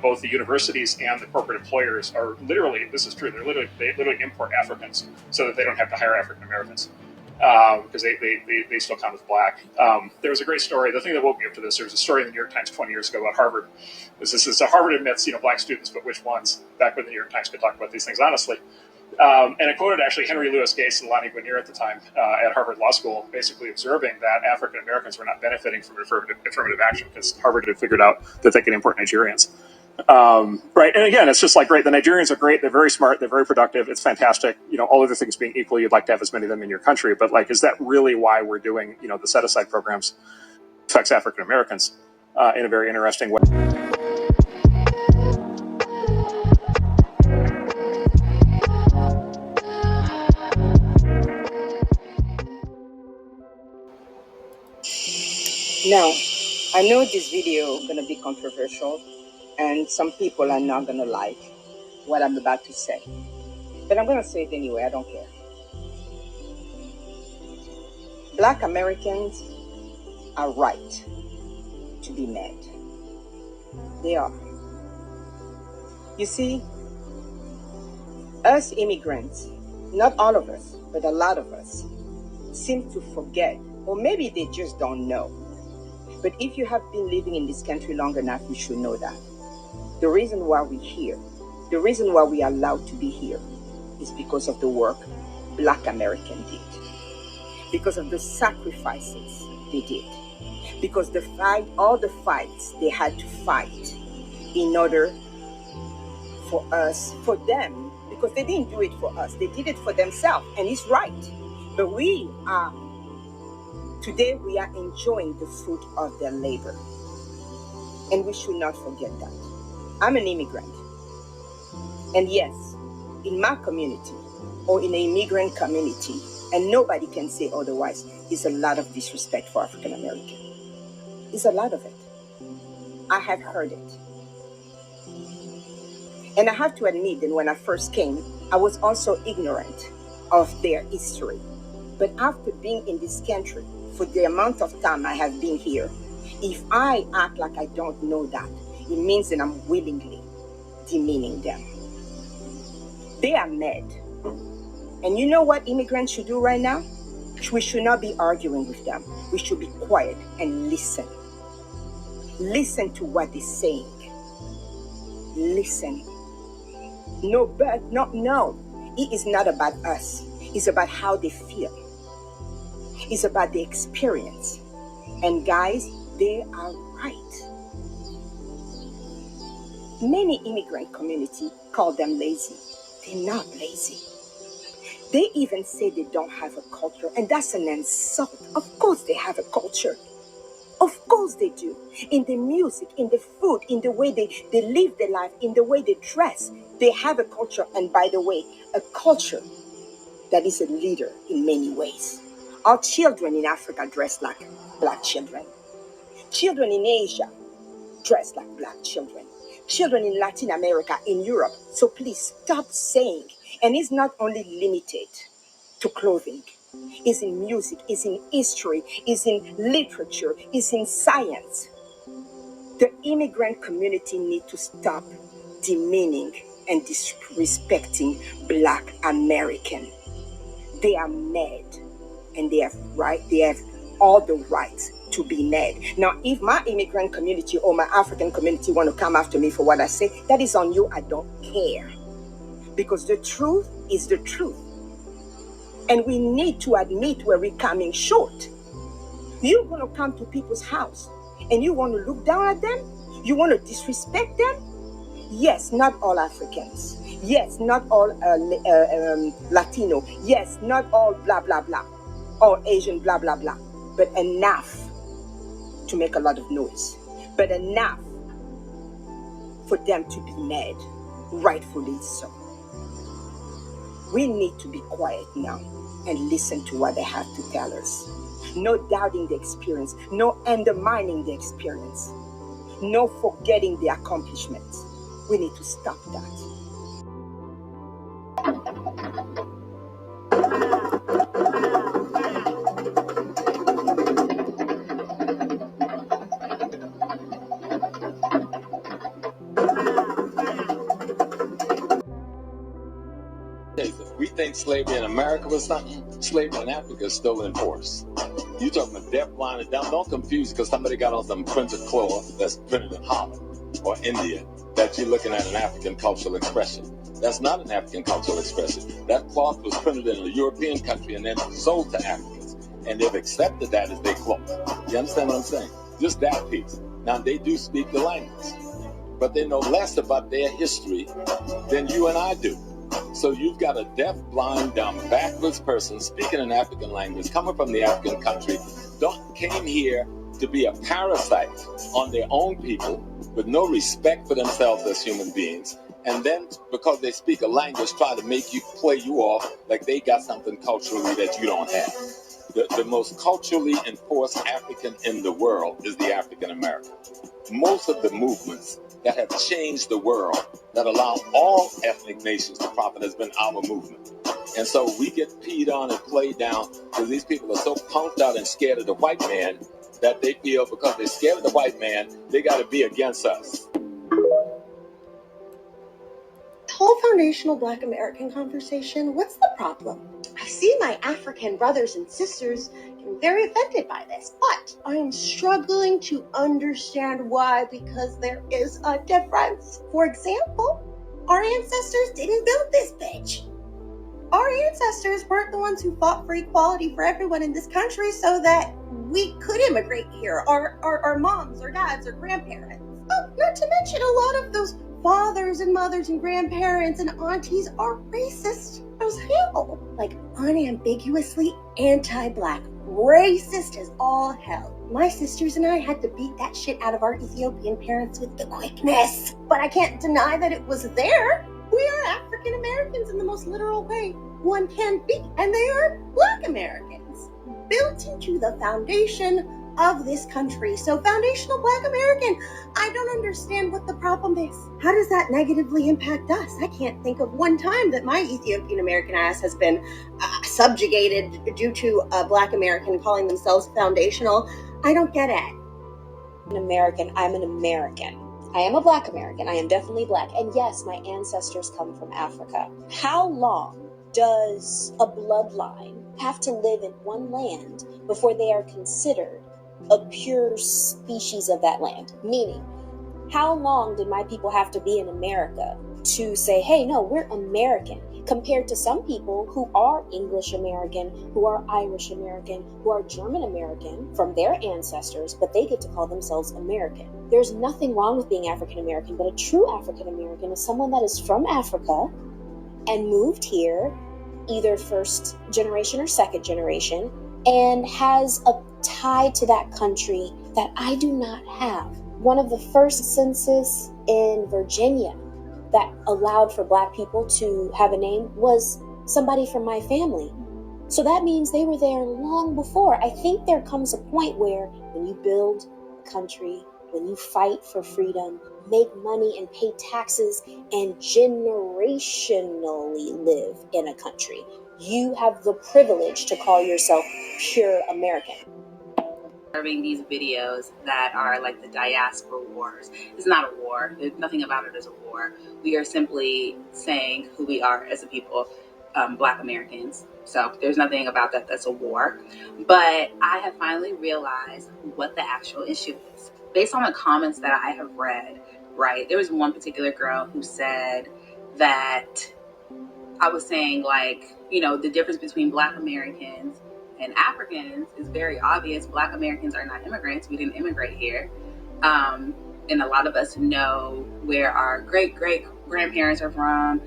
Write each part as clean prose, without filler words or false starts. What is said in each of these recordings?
both the universities and the corporate employers are literally, this is true, they literally import Africans so that they don't have to hire African Americans because they still count as black. There was a great story. The thing that woke me up to this, there was a story in the New York Times 20 years ago about Harvard. This is Harvard admits, black students, but which ones? Back when the New York Times could talk about these things honestly. And it quoted actually Henry Louis Gates and Lonnie Guinier at the time at Harvard Law School, basically observing that African Americans were not benefiting from affirmative action because Harvard had figured out that they could import Nigerians. Right. And again, it's just like, great. The Nigerians are great. They're very smart. They're very productive. It's fantastic. All other things being equal, you'd like to have as many of them in your country. But is that really why we're doing, the set aside programs affects African Americans in a very interesting way? Now, I know this video is going to be controversial and some people are not going to like what I'm about to say. But I'm going to say it anyway. I don't care. Black Americans are right to be mad. They are. You see, us immigrants, not all of us, but a lot of us, seem to forget, or maybe they just don't know. But if you have been living in this country long enough, you should know that. The reason why we're here, the reason why we are allowed to be here is because of the work Black Americans did. Because of the sacrifices they did. Because all the fights they had to fight in order for us, for them, because they didn't do it for us, they did it for themselves, and it's right. But today we are enjoying the fruit of their labor. And we should not forget that. I'm an immigrant. And yes, in my community or in the immigrant community, and nobody can say otherwise, is a lot of disrespect for African American. It's a lot of it. I have heard it. And I have to admit that when I first came, I was also ignorant of their history. But after being in this country, for the amount of time I have been here, if I act like I don't know that, it means that I'm willingly demeaning them. They are mad. And you know what immigrants should do right now? We should not be arguing with them. We should be quiet and listen. Listen to what they're saying. Listen. No. It is not about us. It's about how they feel. It's about the experience. And guys, they are right. Many immigrant community call them lazy. They're not lazy. They even say they don't have a culture, and that's an insult. Of course they have a culture. Of course they do. In the music, in the food, in the way they live their life, in the way they dress, they have a culture. And by the way, a culture that is a leader in many ways. Our children in Africa dress like black children. Children in Asia dress like black children. Children in Latin America, in Europe. So please stop saying, and it's not only limited to clothing. It's in music, it's in history, it's in literature, it's in science. The immigrant community need to stop demeaning and disrespecting Black American. They are mad, and they have all the rights to be mad. Now, if my immigrant community or my African community want to come after me for what I say, that is on you. I don't care. Because the truth is the truth. And we need to admit where we're coming short. You're going to come to people's house and you want to look down at them? You want to disrespect them? Yes, not all Africans. Yes, not all Latino. Yes, not all blah, blah, blah. All Asian, blah, blah, blah. But enough to make a lot of noise. But enough for them to be mad. Rightfully so. We need to be quiet now and listen to what they have to tell us. No doubting the experience, no undermining the experience, no forgetting the accomplishments. We need to stop that. We think slavery in America was something. Slavery in Africa is still in force. You talking about deaf, blind, and dumb? Don't confuse because somebody got on some printed cloth that's printed in Holland or India that you're looking at an African cultural expression. That's not an African cultural expression. That cloth was printed in a European country and then sold to Africans. And they've accepted that as their cloth. You understand what I'm saying? Just that piece. Now, they do speak the language, but they know less about their history than you and I do. So you've got a deaf, blind, dumb, backwards person speaking an African language, coming from the African country, came here to be a parasite on their own people with no respect for themselves as human beings. And then because they speak a language, try to make you play you off like they got something culturally that you don't have. The most culturally enforced African in the world is the African American. Most of the movements that have changed the world, that allow all ethnic nations to profit, has been our movement. And so we get peed on and played down because these people are so punked out and scared of the white man that they feel because they're scared of the white man, they got to be against us. Whole foundational Black American conversation, what's the problem? I see my African brothers and sisters getting very offended by this, but I'm struggling to understand why, because there is a difference. For example, our ancestors didn't build this bitch. Our ancestors weren't the ones who fought for equality for everyone in this country so that we could immigrate here, our moms or dads or grandparents. Oh, not to mention a lot of those fathers and mothers and grandparents and aunties are racist as hell. Like unambiguously anti-Black. Racist as all hell. My sisters and I had to beat that shit out of our Ethiopian parents with the quickness. But I can't deny that it was there. We are African Americans in the most literal way one can be. And they are Black Americans, built into the foundation of this country. So foundational Black American, I don't understand what the problem is. How does that negatively impact us? I can't think of one time that my Ethiopian American ass has been subjugated due to a Black American calling themselves foundational. I don't get it. An American, I'm an American. I am a Black American. I am definitely Black. And yes, my ancestors come from Africa. How long does a bloodline have to live in one land before they are considered a pure species of that land? Meaning, how long did my people have to be in America to say, hey, no, we're American, compared to some people who are English American, who are Irish American, who are German American from their ancestors, but they get to call themselves American. There's nothing wrong with being African American, but a true African American is someone that is from Africa and moved here, either first generation or second generation, and has a tie to that country that I do not have. One of the first census in Virginia that allowed for Black people to have a name was somebody from my family. So that means they were there long before. I think there comes a point where when you build a country, when you fight for freedom, make money and pay taxes and generationally live in a country, you have the privilege to call yourself pure American. These videos that are like the diaspora wars. It's not a war. There's nothing about it as a war. We are simply saying who we are as a people, Black Americans. So there's nothing about that that's a war. But I have finally realized what the actual issue is. Based on the comments that I have read, right, there was one particular girl who said that I was saying, like, you know, the difference between Black Americans and Africans is very obvious. Black Americans are not immigrants. We didn't immigrate here. And a lot of us know where our great-great-grandparents are from,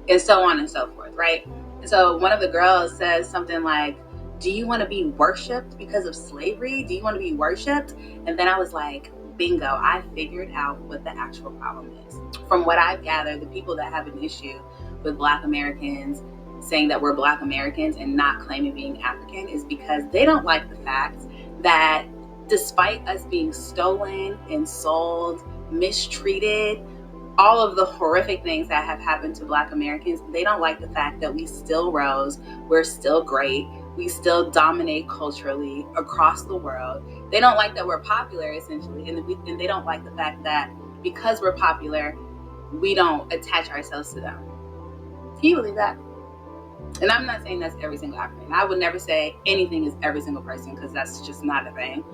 and so on and so forth, right? So one of the girls says something like, do you want to be worshipped because of slavery? Do you want to be worshipped? And then I was like, bingo, I figured out what the actual problem is. From what I've gathered, the people that have an issue with Black Americans saying that we're Black Americans and not claiming being African is because they don't like the fact that despite us being stolen and sold, mistreated, all of the horrific things that have happened to Black Americans, they don't like the fact that we still rose, we're still great, we still dominate culturally across the world. They don't like that we're popular, essentially, and they don't like the fact that because we're popular, we don't attach ourselves to them. Can you believe that? And I'm not saying that's every single African. I would never say anything is every single person, because that's just not a thing.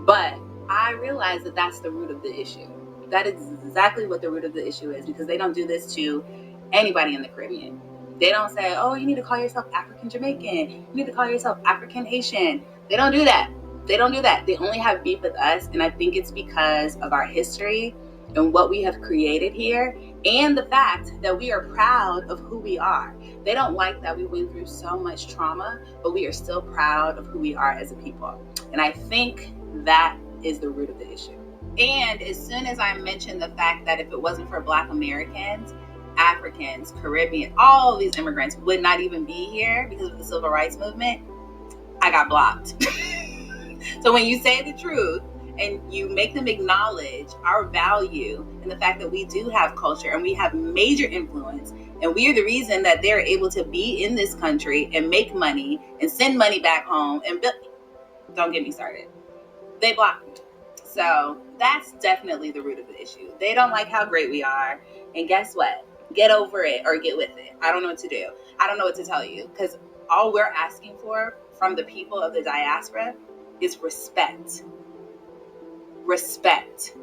But I realize that that's the root of the issue. That is exactly what the root of the issue is, because they don't do this to anybody in the Caribbean. They don't say, oh, you need to call yourself African Jamaican. You need to call yourself African Haitian. They don't do that. They don't do that. They only have beef with us. And I think it's because of our history and what we have created here, and the fact that we are proud of who we are. They don't like that we went through so much trauma, but we are still proud of who we are as a people. And I think that is the root of the issue. And as soon as I mentioned the fact that if it wasn't for Black Americans, Africans, Caribbean, all of these immigrants would not even be here because of the civil rights movement, I got blocked. So when you say the truth and you make them acknowledge our value and the fact that we do have culture and we have major influence, and we are the reason that they're able to be in this country and make money and send money back home and build, don't get me started. They blocked me. So that's definitely the root of the issue. They don't like how great we are. And guess what? Get over it or get with it. I don't know what to do. I don't know what to tell you, because all we're asking for from the people of the diaspora is respect. Respect.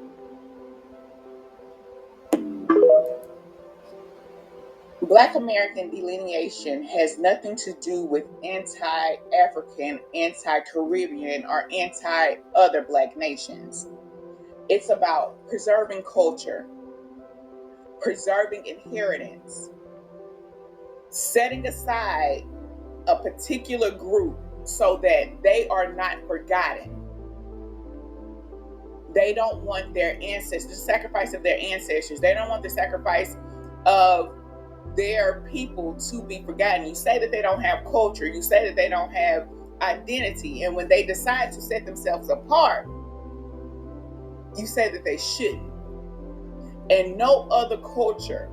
Black American delineation has nothing to do with anti-African, anti-Caribbean, or anti-other Black nations. It's about preserving culture, preserving inheritance, setting aside a particular group so that they are not forgotten. They don't want their ancestors, the sacrifice of their ancestors. They don't want the sacrifice of their people to be forgotten. You say that they don't have culture. You say that they don't have identity. And when they decide to set themselves apart, you say that they shouldn't. And no other culture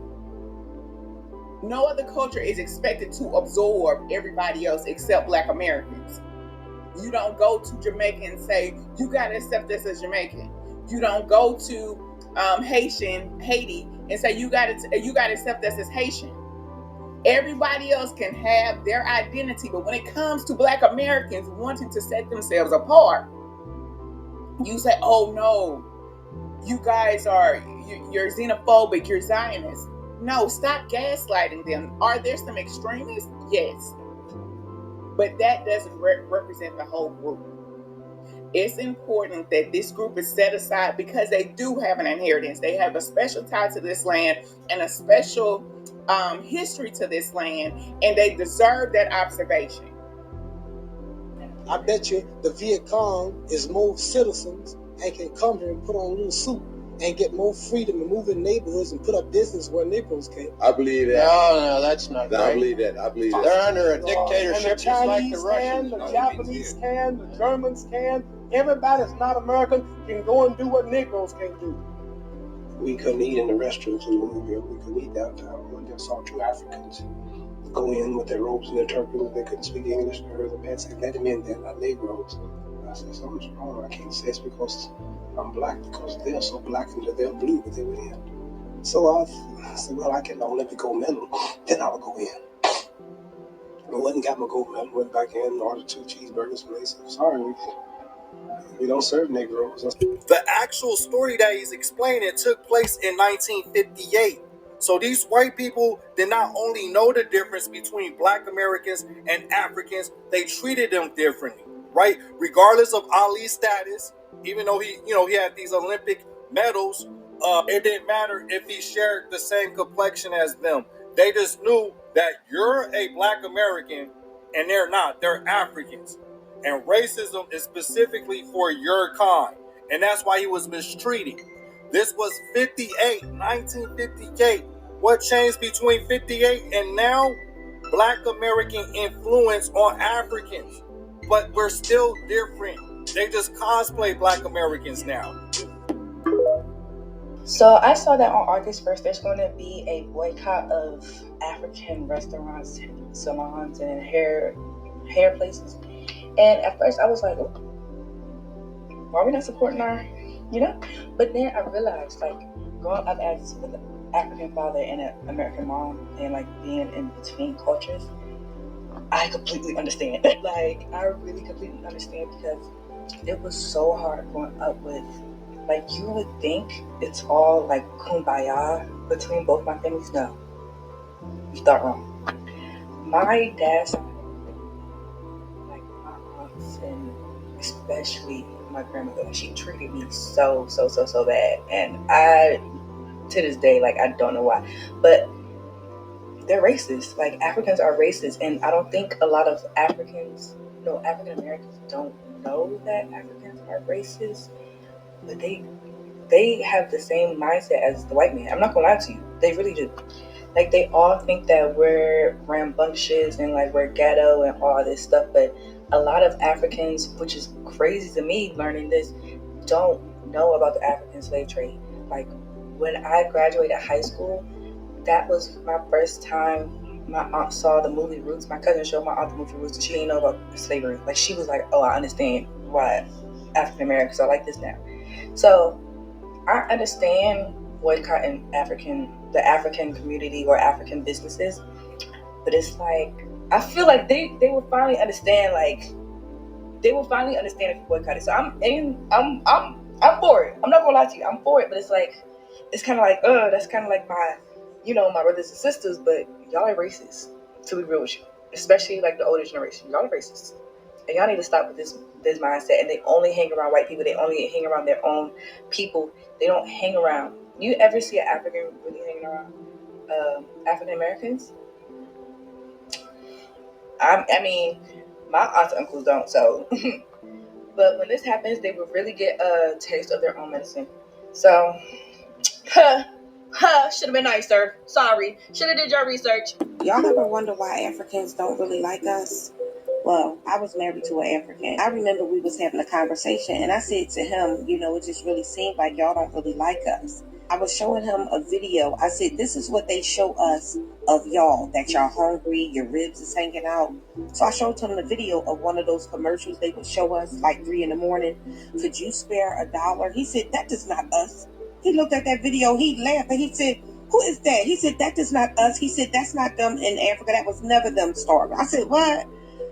is expected to absorb everybody else except Black Americans. You don't go to Jamaica and say, you got to accept us as Jamaican. You don't go to Haiti and say, you got to accept us as Haitian. Everybody else can have their identity, but when it comes to Black Americans wanting to set themselves apart, you say, oh no, you guys you're xenophobic, you're Zionist. No, stop gaslighting them. Are there some extremists? Yes. But that doesn't represent the whole group. It's important that this group is set aside because they do have an inheritance. They have a special tie to this land and a special history to this land, and they deserve that observation. I bet you the Viet Cong is more citizens and can come here and put on a little suit and get more freedom to move in neighborhoods and put up business where Negroes can't. I believe that. No, that's not right. I believe that. They're under a dictatorship And the just like the Chinese Russians. can, the Japanese can, the Germans can. Everybody that's not American can go and do what Negroes can do. We couldn't eat in the restaurants in Louisville. We couldn't eat downtown. We just saw two Africans go in with their robes and their turbans. They couldn't speak English. I heard the man say, let them in, they're not Negroes. I said, something's wrong. I can't say it's because I'm Black, because they're so black and they're blue, but they were in. So I said, well, I can only let me go mental, then I'll go in. I went and got my gold medal, went back in, ordered 2 cheeseburgers, and they said, sorry, we don't serve Negroes. The actual story that he's explaining took place in 1958. So these white people did not only know the difference between Black Americans and Africans, they treated them differently, right? Regardless of Ali's status, even though he had these Olympic medals, it didn't matter if he shared the same complexion as them. They just knew that you're a Black American and they're not. They're Africans. And racism is specifically for your kind. And that's why he was mistreated. This was 1958. What changed between 58 and now? Black American influence on Africans. But we're still different. They just cosplay Black Americans now. So I saw that on August 1st, there's going to be a boycott of African restaurants, salons, and hair places. And at first I was like, oh, why are we not supporting our, But then I realized, like, growing up as an African father and an American mom and, like, being in between cultures, I completely understand. Like, I really completely understand, because it was so hard growing up with, like, you would think it's all like kumbaya between both my families. No, you thought wrong. My dad's side, like my aunts and especially my grandmother, she treated me so bad, and I, to this day, like, I don't know why, but they're racist. Like, Africans are racist, and I don't think a lot of African Americans don't know that Africans are racist, but they have the same mindset as the white man. I'm not gonna lie to you, they really do. Like, they all think that we're rambunctious and like we're ghetto and all this stuff, but a lot of Africans, which is crazy to me learning this, don't know about the African slave trade. Like, when I graduated high school, that was my first time my aunt saw the movie Roots. My cousin showed my aunt the movie Roots, and she didn't know about slavery. Like, she was like, oh, I understand why African Americans are like this now. So I understand boycotting the African community or African businesses, but it's like, I feel like they will finally understand. Like, they will finally understand if you boycott it. So I'm for it. I'm not gonna lie to you, I'm for it. But it's like, it's kind of like, that's kind of like my, my brothers and sisters, but y'all are racist. To be real with you, especially like the older generation, y'all are racist, and y'all need to stop with this mindset. And they only hang around white people. They only hang around their own people. They don't hang around. You ever see an African really hanging around African Americans? I mean, my aunts and uncles don't. So, but when this happens, they will really get a taste of their own medicine. So, should have been nicer. Sorry, should have did your research. Y'all ever wonder why Africans don't really like us? Well, I was married to an African. I remember we was having a conversation, and I said to him, it just really seemed like y'all don't really like us. I was showing him a video. I said, this is what they show us of y'all, that y'all hungry, your ribs is hanging out. So I showed him the video of one of those commercials they would show us like 3 a.m. Could you spare $1? He said, that is not us. He looked at that video, he laughed, and he said, who is that? He said, that is not us. He said, that's not them in Africa. That was never them starving. I said, what?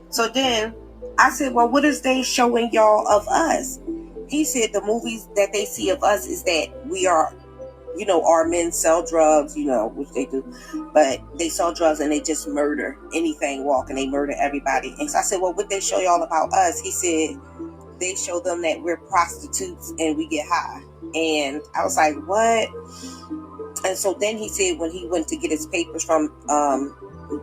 So then I said, well, what is they showing y'all of us? He said the movies that they see of us is that we are, our men sell drugs, which they do, but they sell drugs and they just murder anything walking. They murder everybody. And so I said, well, what they show y'all about us? He said, they show them that we're prostitutes and we get high. And I was like, what? And so then he said when he went to get his papers from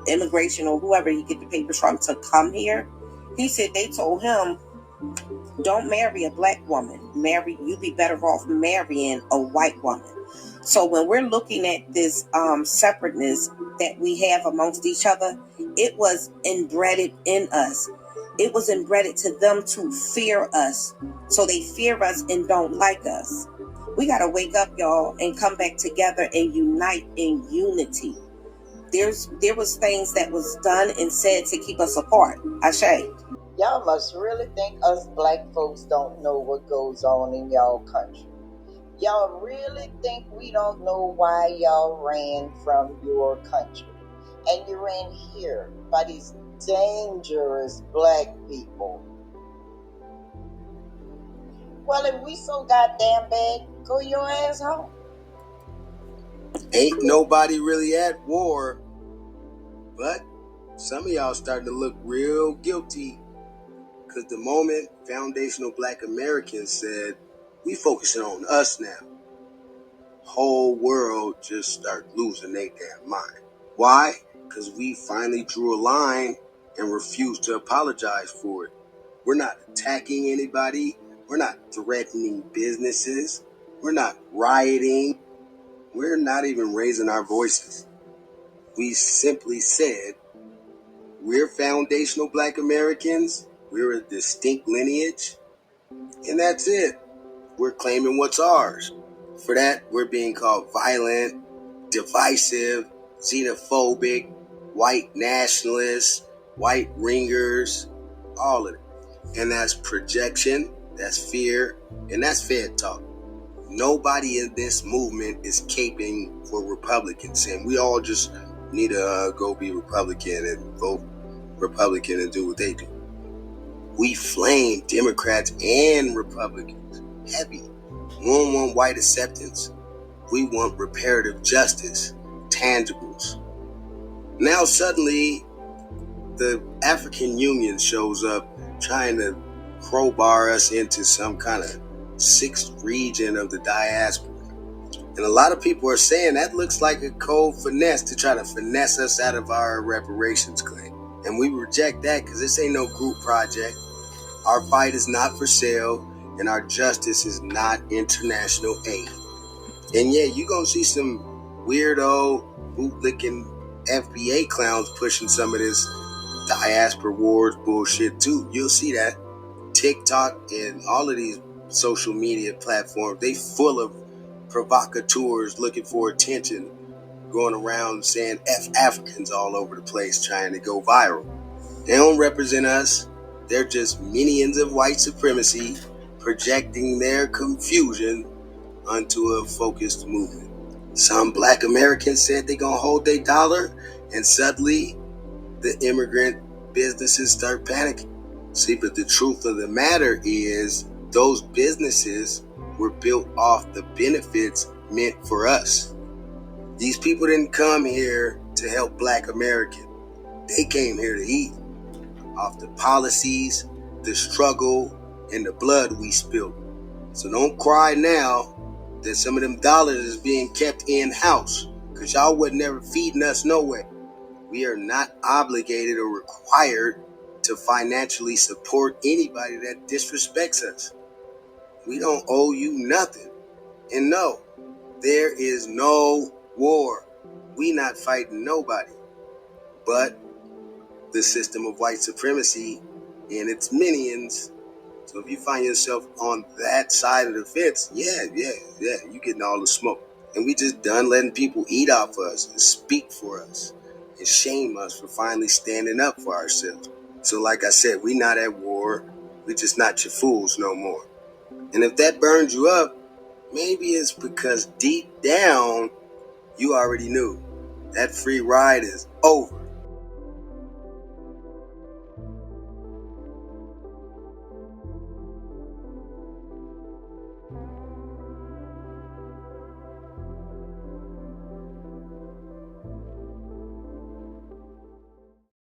immigration or whoever he get the papers from to come here, he said they told him, don't marry a black woman. You'd be better off marrying a white woman. So when we're looking at this separateness that we have amongst each other, it was inbred in us. It was inbred to them to fear us. So they fear us and don't like us. We got to wake up, y'all, and come back together and unite in unity. There was things that was done and said to keep us apart. Ashay. Y'all must really think us black folks don't know what goes on in y'all country. Y'all really think we don't know why y'all ran from your country. And you ran here by these dangerous black people. Well, if we so goddamn bad, go your ass home. Ain't nobody really at war, but some of y'all starting to look real guilty, because the moment foundational black Americans said, we focusing on us now, whole world just start losing their damn mind. Why? Because we finally drew a line and refused to apologize for it. We're not attacking anybody. We're not threatening businesses. We're not rioting. We're not even raising our voices. We simply said, we're foundational black Americans. We're a distinct lineage. And that's it. We're claiming what's ours. For that, we're being called violent, divisive, xenophobic, white nationalists, white ringers, all of it. And that's projection, that's fear, and that's Fed talk. Nobody in this movement is caping for Republicans, and we all just need to go be Republican and vote Republican and do what they do. We flame Democrats and Republicans heavy. We don't want white acceptance. We want reparative justice, tangibles. Now suddenly, the African Union shows up trying to crowbar us into some kind of sixth region of the diaspora. And a lot of people are saying that looks like a cold finesse to try to finesse us out of our reparations claim. And we reject that because this ain't no group project. Our fight is not for sale, and our justice is not international aid. And yeah, you're going to see some weirdo, bootlicking FBA clowns pushing some of this diaspora wars bullshit too. You'll see that. TikTok and all of these social media platforms, they full of provocateurs looking for attention, going around saying F Africans all over the place trying to go viral. They don't represent us. They're just minions of white supremacy projecting their confusion onto a focused movement. Some black Americans said they're gonna hold their dollar, and suddenly the immigrant businesses start panicking. See, but the truth of the matter is those businesses were built off the benefits meant for us. These people didn't come here to help black Americans. They came here to eat off the policies, the struggle, and the blood we spilled. So don't cry now that some of them dollars is being kept in-house, because y'all would never feeding us no way. We are not obligated or required to financially support anybody that disrespects us. We don't owe you nothing. And no, there is no war. We not fighting nobody but the system of white supremacy and its minions. So if you find yourself on that side of the fence, yeah, you getting all the smoke. And we just done letting people eat off us and speak for us and shame us for finally standing up for ourselves. So like I said, we not at war. We just not your fools no more. And if that burns you up, maybe it's because deep down, you already knew that free ride is over.